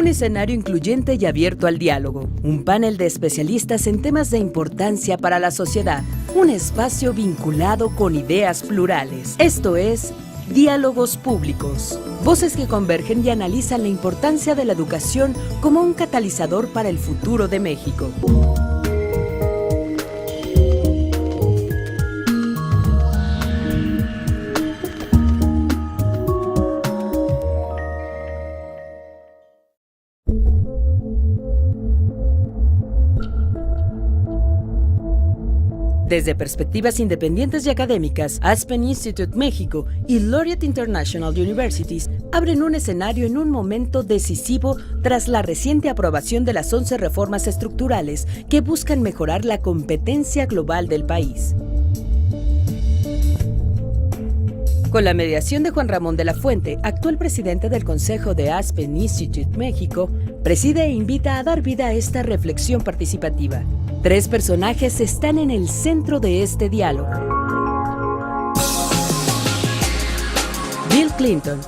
escenario incluyente y abierto al diálogo, un panel de especialistas en temas de importancia para la sociedad, un espacio vinculado con ideas plurales. Esto es Diálogos Públicos, voces que convergen y analizan la importancia de la educación como un catalizador para el futuro de México. Desde perspectivas independientes y académicas, Aspen Institute México y Laureate International Universities abren un escenario en un momento decisivo tras la reciente aprobación de las 11 reformas estructurales que buscan mejorar la competencia global del país. Con la mediación de Juan Ramón de la Fuente, actual presidente del Consejo de Aspen Institute México, preside e invita a dar vida a esta reflexión participativa. 3 personajes están en el centro de este diálogo. Bill Clinton,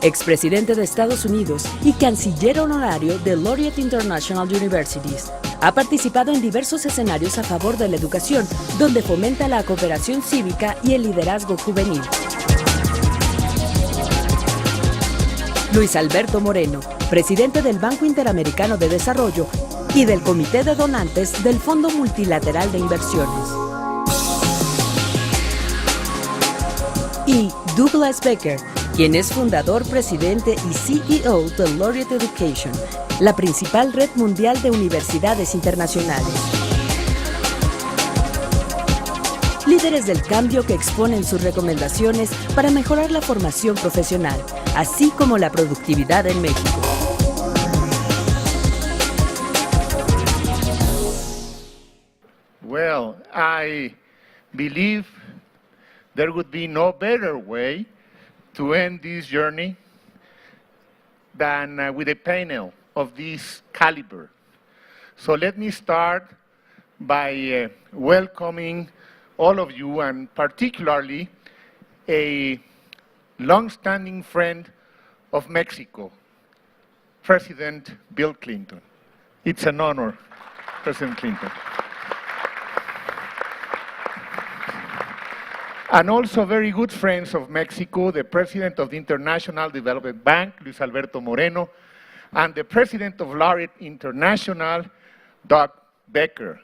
expresidente de Estados Unidos y canciller honorario de Laureate International Universities, ha participado en diversos escenarios a favor de la educación, donde fomenta la cooperación cívica y el liderazgo juvenil. Luis Alberto Moreno, presidente del Banco Interamericano de Desarrollo y del Comité de Donantes del Fondo Multilateral de Inversiones. Y Douglas Becker, quien es fundador, presidente y CEO de Laureate Education, la principal red mundial de universidades internacionales. Líderes del cambio que exponen sus recomendaciones para mejorar la formación profesional, así como la productividad en México. Well, I believe there would be no better way to end this journey than with a panel of this caliber. So let me start by welcoming all of you, and particularly a long-standing friend of Mexico, President Bill Clinton. It's an honor, President Clinton. And also very good friends of Mexico, the President of the International Development Bank, Luis Alberto Moreno, and the President of Laureate International, Becker.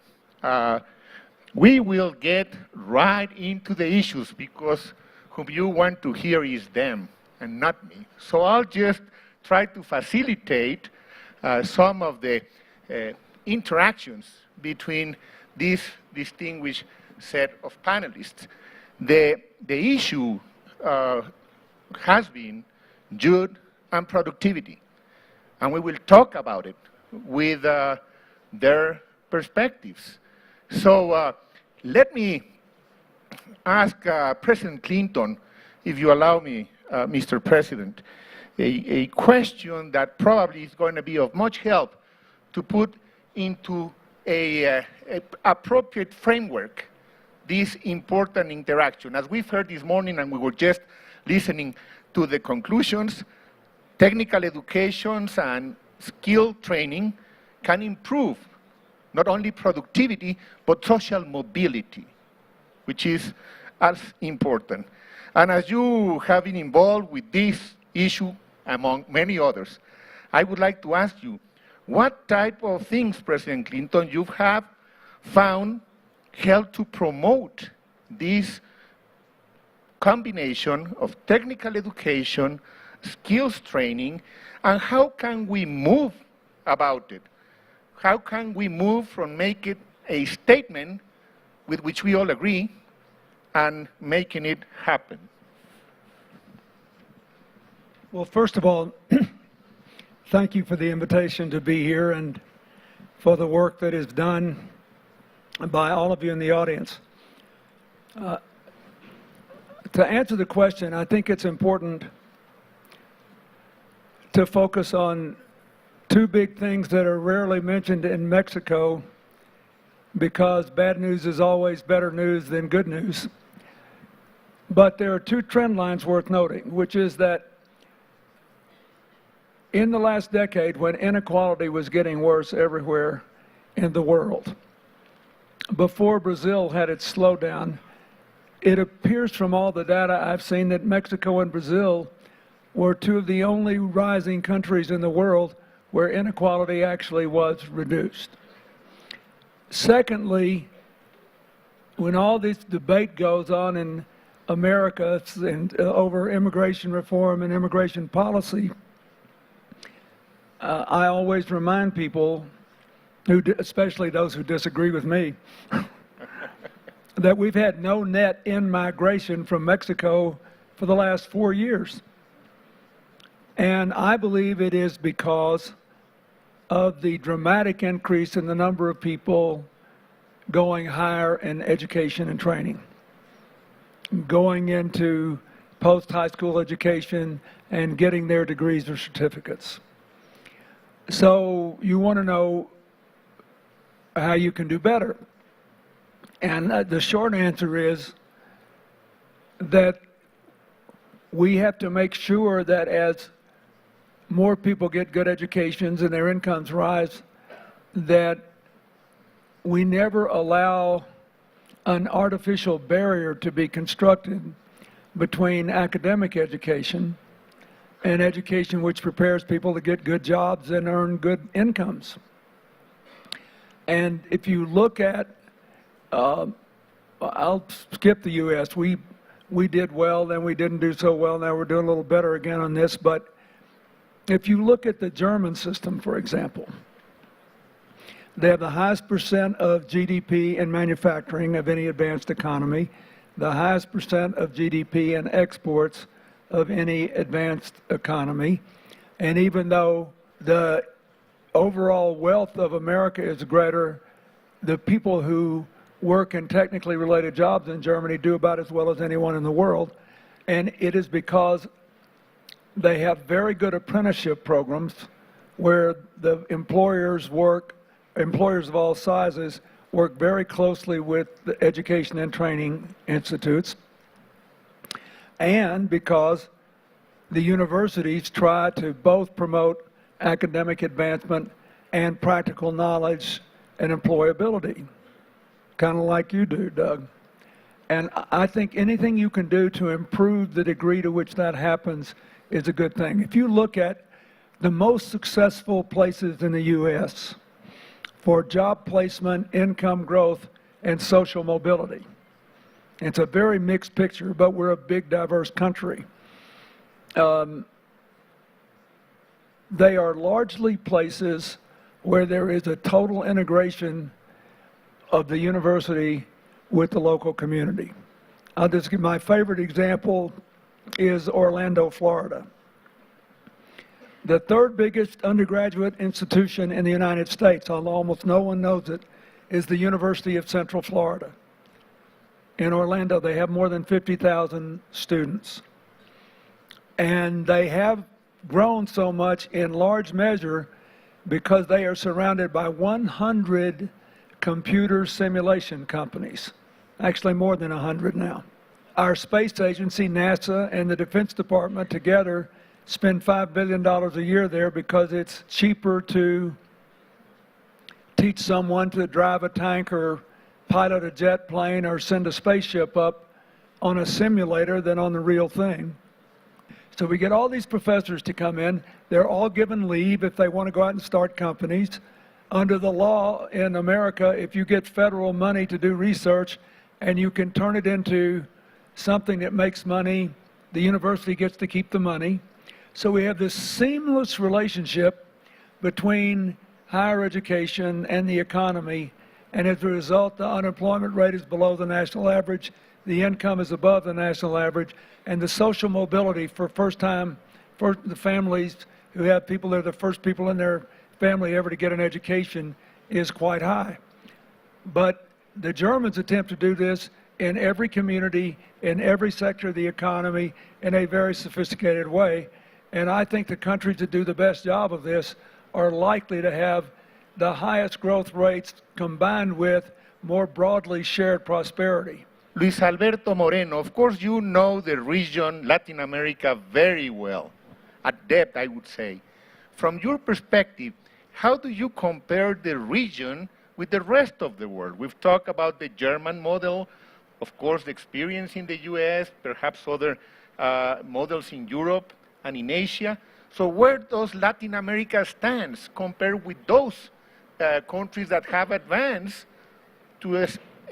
We will get right into the issues because whom you want to hear is them and not me. So I'll just try to facilitate some of the interactions between this distinguished set of panelists. The issue has been youth and productivity, and we will talk about it with their perspectives. So let me ask President Clinton, if you allow me, Mr. President, a question that probably is going to be of much help to put into a appropriate framework this important interaction. As we've heard this morning, and we were just listening to the conclusions, technical educations and skill training can improve not only productivity, but social mobility, which is as important. And as you have been involved with this issue, among many others, I would like to ask you, what type of things, President Clinton, you have found help to promote this combination of technical education, skills training, and how can we move about it? How can we move from making a statement with which we all agree and making it happen? Well, first of all, thank you for the invitation to be here and for the work that is done by all of you in the audience. To answer the question, I think it's important to focus on 2 big things that are rarely mentioned in Mexico, because bad news is always better news than good news. But there are 2 trend lines worth noting, which is that in the last decade, when inequality was getting worse everywhere in the world, before Brazil had its slowdown, it appears from all the data I've seen that Mexico and Brazil were two of the only rising countries in the world where inequality actually was reduced. Secondly, when all this debate goes on in America and over immigration reform and immigration policy, I always remind people, especially those who disagree with me, that we've had no net in-migration from Mexico for the last 4 years. And I believe it is because of the dramatic increase in the number of people going higher in education and training, going into post-high school education and getting their degrees or certificates. So you want to know how you can do better. And the short answer is that we have to make sure that as more people get good educations and their incomes rise, that we never allow an artificial barrier to be constructed between academic education and education which prepares people to get good jobs and earn good incomes. And if you look at, I'll skip the U.S. We did well, then we didn't do so well, now we're doing a little better again on this, but if you look at the German system, for example, they have the highest percent of GDP in manufacturing of any advanced economy, the highest percent of GDP in exports of any advanced economy. And even though the overall wealth of America is greater, the people who work in technically related jobs in Germany do about as well as anyone in the world. And it is because they have very good apprenticeship programs where the employers of all sizes work very closely with the education and training institutes, and because the universities try to both promote academic advancement and practical knowledge and employability, kind of like you do, Doug. And I think anything you can do to improve the degree to which that happens is a good thing. If you look at the most successful places in the U.S. for job placement, income growth, and social mobility, it's a very mixed picture, but we're a big, diverse country. They are largely places where there is a total integration of the university with the local community. I'll just give my favorite example is Orlando, Florida. The third biggest undergraduate institution in the United States, although almost no one knows it, is the University of Central Florida. In Orlando, they have more than 50,000 students. And they have grown so much in large measure because they are surrounded by 100 computer simulation companies, actually more than 100 now. Our space agency, NASA, and the Defense Department together spend $5 billion a year there because it's cheaper to teach someone to drive a tank or pilot a jet plane or send a spaceship up on a simulator than on the real thing. So we get all these professors to come in. They're all given leave if they want to go out and start companies. Under the law in America, if you get federal money to do research and you can turn it into something that makes money, the university gets to keep the money. So we have this seamless relationship between higher education and the economy, and as a result, the unemployment rate is below the national average, the income is above the national average, and the social mobility for the families who have people that are the first people in their family ever to get an education is quite high. But the Germans attempt to do this in every community, in every sector of the economy, in a very sophisticated way. And I think the countries that do the best job of this are likely to have the highest growth rates combined with more broadly shared prosperity. Luis Alberto Moreno, of course you know the region, Latin America, very well, at depth I would say. from your perspective, how do you compare the region with the rest of the world? We've talked about the German model, of course, the experience in the US, perhaps other models in Europe and in Asia. So where does Latin America stand compared with those countries that have advanced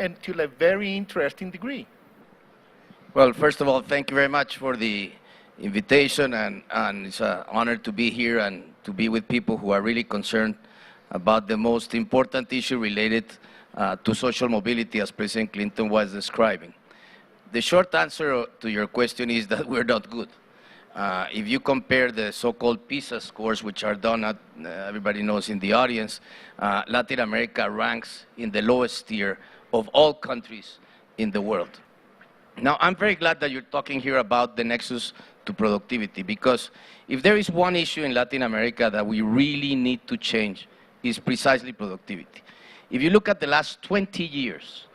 until a very interesting degree? Well, first of all, thank you very much for the invitation, and it's an honor to be here and to be with people who are really concerned about the most important issue related to social mobility, as President Clinton was describing. The short answer to your question is that we're not good. If you compare the so-called PISA scores, which are done at, everybody knows in the audience, Latin America ranks in the lowest tier of all countries in the world. Now, I'm very glad that you're talking here about the nexus to productivity, because if there is one issue in Latin America that we really need to change, is precisely productivity. If you look at the last 20 years,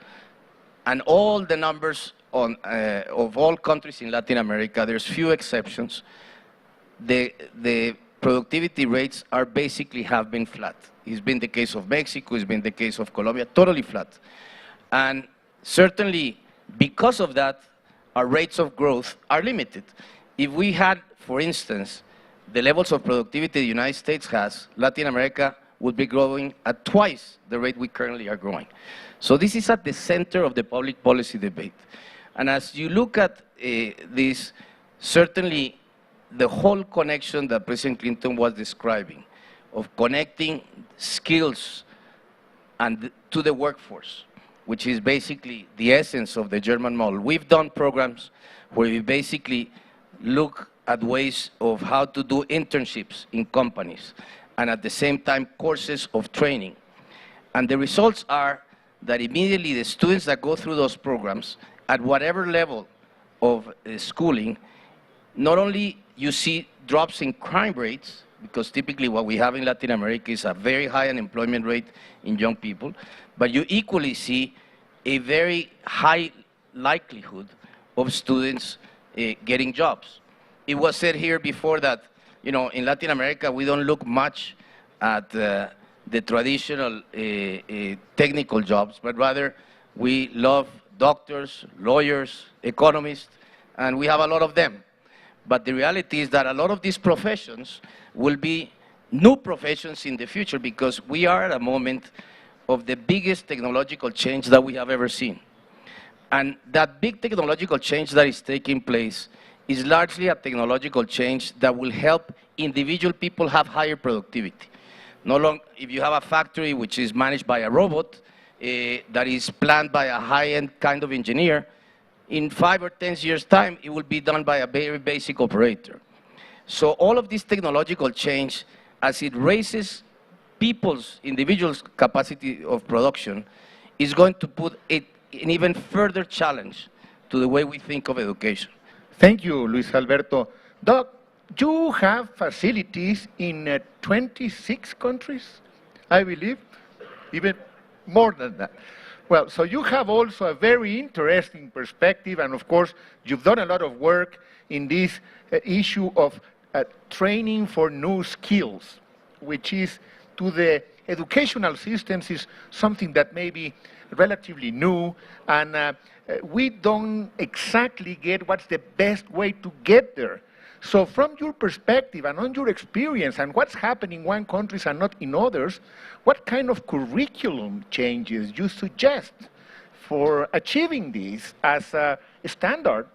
and all the numbers on, of all countries in Latin America, there's few exceptions, the productivity rates are basically have been flat. It's been the case of Mexico, it's been the case of Colombia, totally flat. And certainly, because of that, our rates of growth are limited. If we had, for instance, the levels of productivity the United States has, Latin America would be growing at twice the rate we currently are growing. So this is at the center of the public policy debate. And as you look at this, certainly the whole connection that President Clinton was describing, of connecting skills and to the workforce, which is basically the essence of the German model. We've done programs where we basically look at ways of how to do internships in companies, and at the same time courses of training. And the results are that immediately the students that go through those programs, at whatever level of schooling, not only you see drops in crime rates, because typically what we have in Latin America is a very high unemployment rate in young people, but you equally see a very high likelihood of students getting jobs. It was said here before that, you know, in Latin America, we don't look much at the traditional technical jobs, but rather we love doctors, lawyers, economists, and we have a lot of them. But the reality is that a lot of these professions will be new professions in the future, because we are at a moment of the biggest technological change that we have ever seen. And that big technological change that is taking place is largely a technological change that will help individual people have higher productivity. No longer, if you have a factory which is managed by a robot, that is planned by a high-end kind of engineer, in 5 or 10 years' time, it will be done by a very basic operator. So all of this technological change, as it raises people's, individuals' capacity of production, is going to put an even further challenge to the way we think of education. Thank you, Luis Alberto. Doc, you have facilities in 26 countries, I believe, even more than that. Well, so you have also a very interesting perspective, and of course, you've done a lot of work in this issue of training for new skills, which is, to the educational systems, is something that may be relatively new, and we don't exactly get what's the best way to get there. So from your perspective and on your experience and what's happening in one country and not in others, what kind of curriculum changes you suggest for achieving this as a standard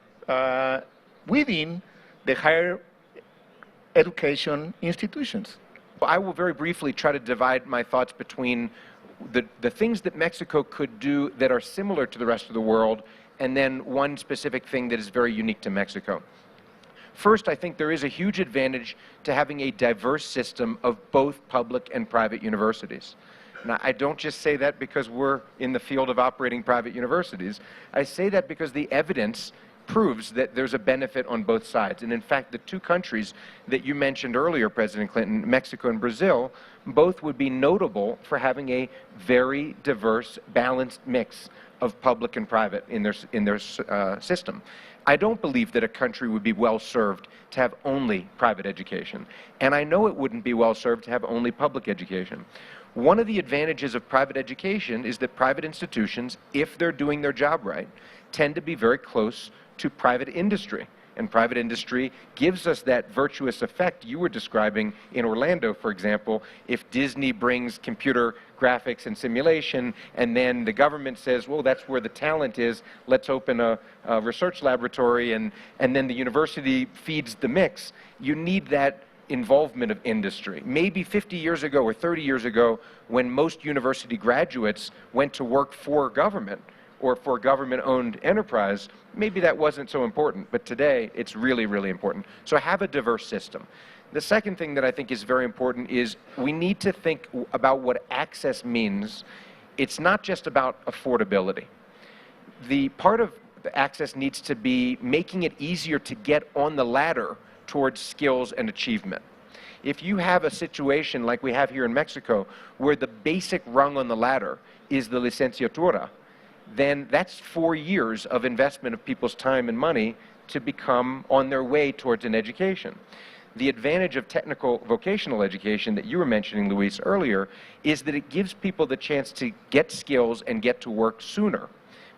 within the higher education institutions? I will very briefly try to divide my thoughts between the things that Mexico could do that are similar to the rest of the world, and then one specific thing that is very unique to Mexico. First, I think there is a huge advantage to having a diverse system of both public and private universities. Now, I don't just say that because we're in the field of operating private universities. I say that because the evidence proves that there's a benefit on both sides. And in fact, the two countries that you mentioned earlier, President Clinton, Mexico and Brazil, both would be notable for having a very diverse, balanced mix of public and private in their system. I don't believe that a country would be well served to have only private education. And I know it wouldn't be well served to have only public education. One of the advantages of private education is that private institutions, if they're doing their job right, tend to be very close to private industry. And private industry gives us that virtuous effect you were describing in Orlando, for example. If Disney brings computer graphics and simulation, and then the government says, well, that's where the talent is, let's open a research laboratory, and then the university feeds the mix, you need that involvement of industry. Maybe 50 years ago or 30 years ago, when most university graduates went to work for government, or for government-owned enterprise, maybe that wasn't so important. But today, it's really, really important. So have a diverse system. The second thing that I think is very important is we need to think about what access means. It's not just about affordability. The part of access needs to be making it easier to get on the ladder towards skills and achievement. If you have a situation like we have here in Mexico, where the basic rung on the ladder is the licenciatura, then that's 4 years of investment of people's time and money to become on their way towards an education. The advantage of technical vocational education that you were mentioning, Luis, earlier, is that it gives people the chance to get skills and get to work sooner.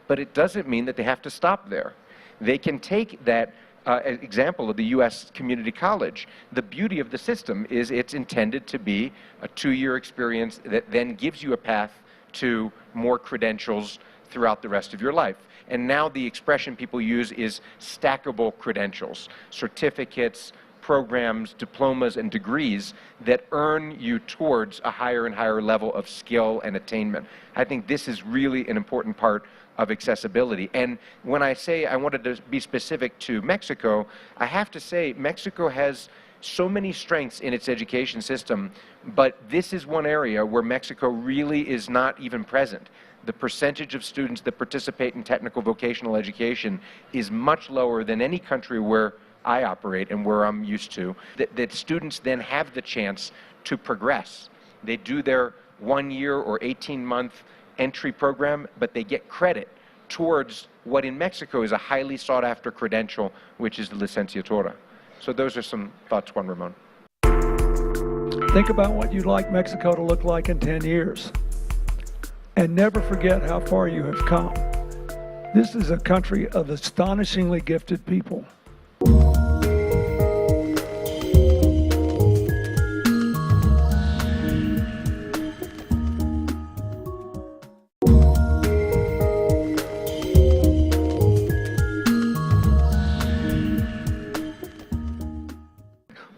But it doesn't mean that they have to stop there. They can take that example of the U.S. community college. The beauty of the system is it's intended to be a 2-year experience that then gives you a path to more credentials throughout the rest of your life. And now the expression people use is stackable credentials, certificates, programs, diplomas, and degrees that earn you towards a higher and higher level of skill and attainment. I think this is really an important part of accessibility. And when I say I wanted to be specific to Mexico, I have to say Mexico has so many strengths in its education system, but this is one area where Mexico really is not even present. The percentage of students that participate in technical vocational education is much lower than any country where I operate and where I'm used to, that students then have the chance to progress. They do their 1-year or 18-month entry program, but they get credit towards what in Mexico is a highly sought-after credential, which is the licenciatura. So those are some thoughts, Juan Ramón. Think about what you'd like Mexico to look like in 10 years. And never forget how far you have come. This is a country of astonishingly gifted people.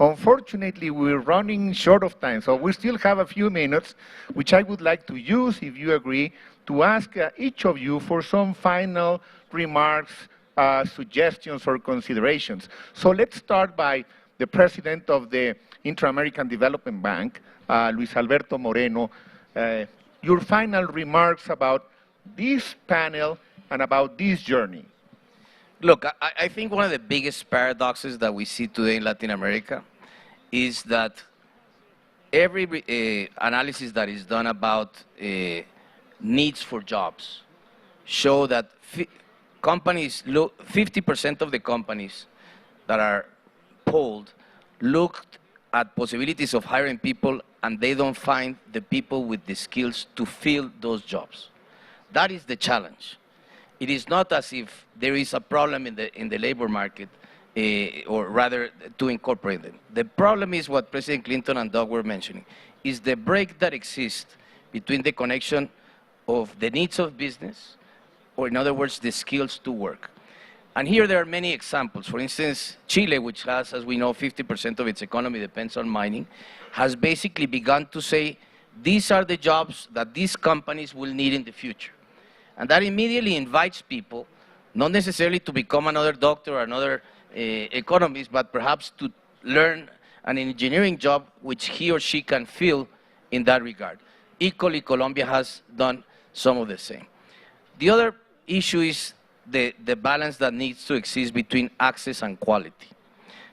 Unfortunately, we're running short of time, so we still have a few minutes, which I would like to use, if you agree, to ask each of you for some final remarks, suggestions, or considerations. So let's start by the president of the Inter-American Development Bank, Luis Alberto Moreno. Your final remarks about this panel and about this journey. Look, I think one of the biggest paradoxes that we see today in Latin America is that every analysis that is done about needs for jobs show that 50% of the companies that are polled looked at possibilities of hiring people, and they don't find the people with the skills to fill those jobs. That is the challenge. It is not as if there is a problem in the labor market, or rather to incorporate them. The problem is what President Clinton and Doug were mentioning, is the break that exists between the connection of the needs of business, or in other words, the skills to work. And here there are many examples. For instance, Chile, which has, as we know, 50% of its economy depends on mining, has basically begun to say, these are the jobs that these companies will need in the future. And that immediately invites people, not necessarily to become another doctor or another economist, but perhaps to learn an engineering job which he or she can fill in that regard. Equally, Colombia has done some of the same. The other issue is the balance that needs to exist between access and quality.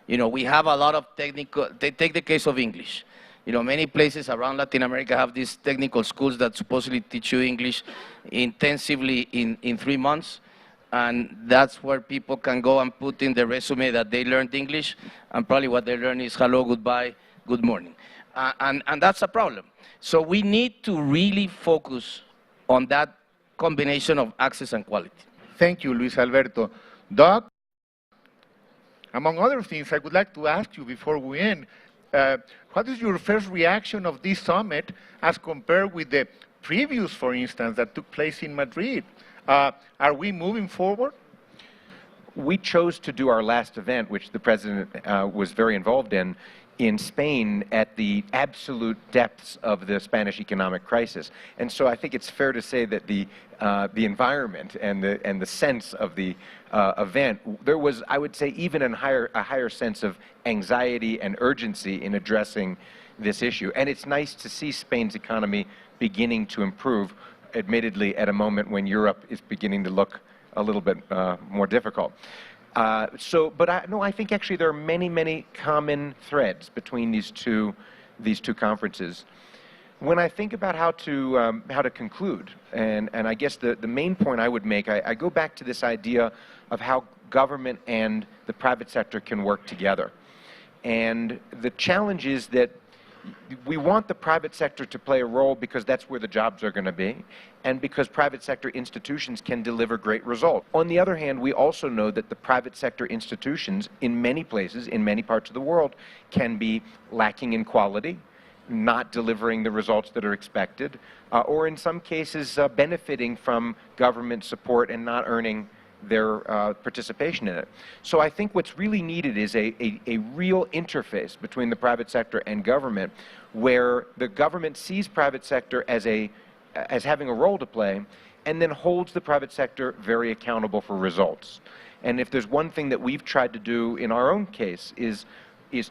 You know, we have a lot of technical, take the case of English. You know, many places around Latin America have these technical schools that supposedly teach you English intensively in 3 months. and that's where people can go and put in the resume that they learned English, and probably what they learned is hello, goodbye, good morning. And that's a problem. So we need to really focus on that combination of access and quality. Thank you, Luis Alberto. Doc, among other things, I would like to ask you before we end, what is your first reaction of this summit as compared with the previous, for instance, that took place in Madrid? Are we moving forward? We chose to do our last event, which the President was very involved in Spain at the absolute depths of the Spanish economic crisis. And so I think it's fair to say that the environment and the sense of the event, there was, I would say, even a higher sense of anxiety and urgency in addressing this issue. And it's nice to see Spain's economy beginning to improve, admittedly at a moment when Europe is beginning to look a little bit more difficult. I think actually there are many, many common threads between these two conferences. When I think about how to conclude, and I guess the main point I would make, I go back to this idea of how government and the private sector can work together. And the challenge is that we want the private sector to play a role because that's where the jobs are going to be, and because private sector institutions can deliver great results. On the other hand, we also know that the private sector institutions in many places, in many parts of the world, can be lacking in quality, not delivering the results that are expected, or in some cases benefiting from government support and not earning their participation in it. So I think what's really needed is a real interface between the private sector and government, where the government sees private sector as having a role to play, and then holds the private sector very accountable for results. And if there's one thing that we've tried to do in our own case is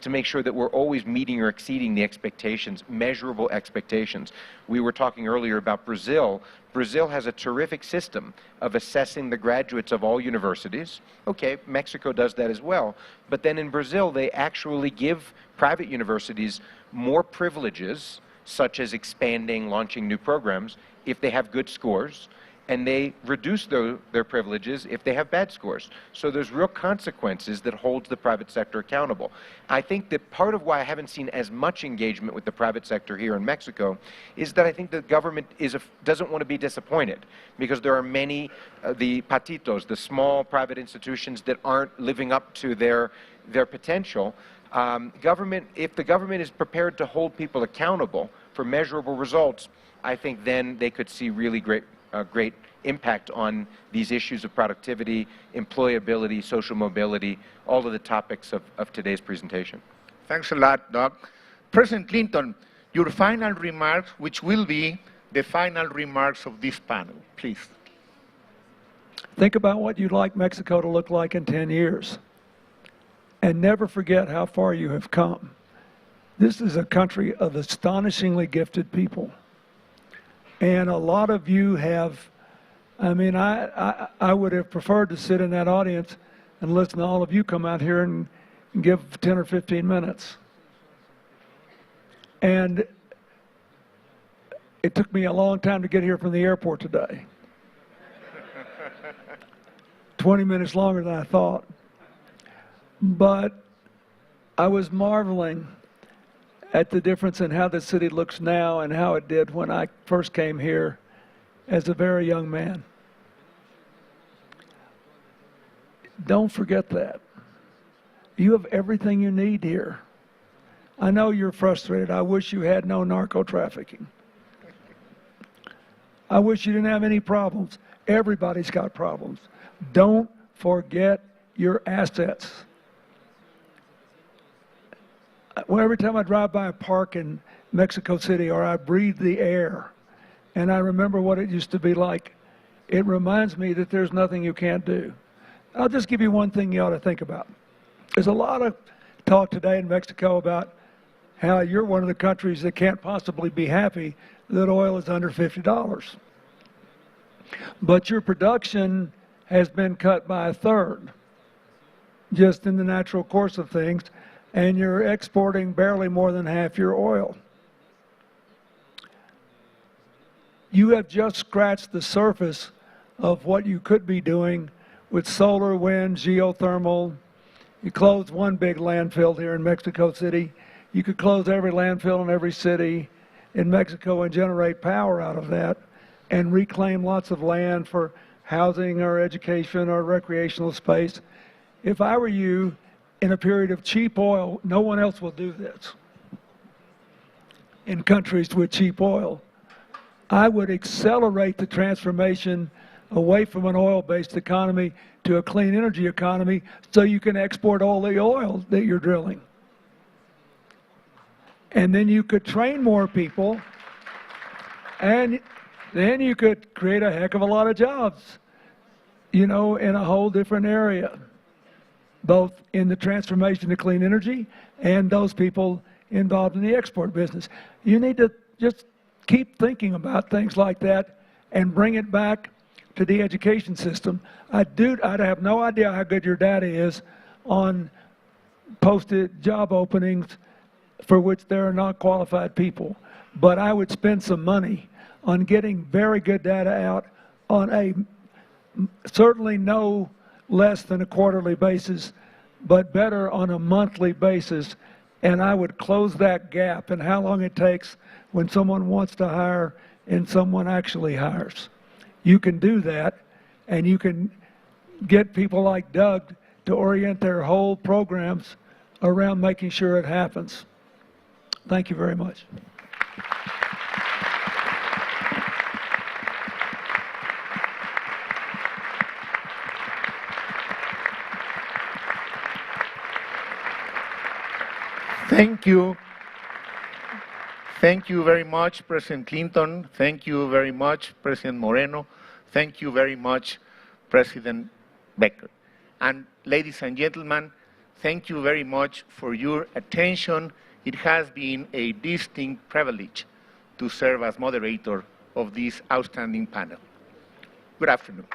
to make sure that we're always meeting or exceeding the expectations, measurable expectations. We were talking earlier about Brazil. Brazil has a terrific system of assessing the graduates of all universities. Okay, Mexico does that as well. But then in Brazil, they actually give private universities more privileges, such as expanding, launching new programs, if they have good scores, and they reduce their privileges if they have bad scores. So there's real consequences that holds the private sector accountable. I think that part of why I haven't seen as much engagement with the private sector here in Mexico is that I think the government doesn't want to be disappointed, because there are many, the patitos, the small private institutions that aren't living up to their potential. If the government is prepared to hold people accountable for measurable results, I think then they could see really great impact on these issues of productivity, employability, social mobility, all of the topics of today's presentation. Thanks a lot, Doc. President Clinton, your final remarks, which will be the final remarks of this panel, please. Think about what you'd like Mexico to look like in 10 years. And never forget how far you have come. This is a country of astonishingly gifted people. And a lot of you have, I mean, I would have preferred to sit in that audience and listen to all of you come out here and give 10 or 15 minutes. And it took me a long time to get here from the airport today. 20 minutes longer than I thought. But I was marveling at the difference in how the city looks now and how it did when I first came here as a very young man. Don't forget that. You have everything you need here. I know you're frustrated. I wish you had no narco trafficking. I wish you didn't have any problems. Everybody's got problems. Don't forget your assets. Well, every time I drive by a park in Mexico City, or I breathe the air, and I remember what it used to be like, it reminds me that there's nothing you can't do. I'll just give you one thing you ought to think about. There's a lot of talk today in Mexico about how you're one of the countries that can't possibly be happy that oil is under $50. But your production has been cut by a third, just in the natural course of things, and you're exporting barely more than half your oil. You have just scratched the surface of what you could be doing with solar, wind, geothermal. You close one big landfill here in Mexico City. You could close every landfill in every city in Mexico and generate power out of that and reclaim lots of land for housing or education or recreational space. If I were you, in a period of cheap oil, no one else will do this. In countries with cheap oil, I would accelerate the transformation away from an oil-based economy to a clean energy economy so you can export all the oil that you're drilling. And then you could train more people, and then you could create a heck of a lot of jobs, you know, in a whole different area, both in the transformation to clean energy and those people involved in the export business. You need to just keep thinking about things like that and bring it back to the education system. I'd have no idea how good your data is on posted job openings for which there are not qualified people, but I would spend some money on getting very good data out on a certainly no less than a quarterly basis, but better on a monthly basis, and I would close that gap in how long it takes when someone wants to hire and someone actually hires. You can do that, and you can get people like Doug to orient their whole programs around making sure it happens. Thank you very much. Thank you. Thank you very much, President Clinton. Thank you very much, President Moreno. Thank you very much, President Becker. And ladies and gentlemen, thank you very much for your attention. It has been a distinct privilege to serve as moderator of this outstanding panel. Good afternoon.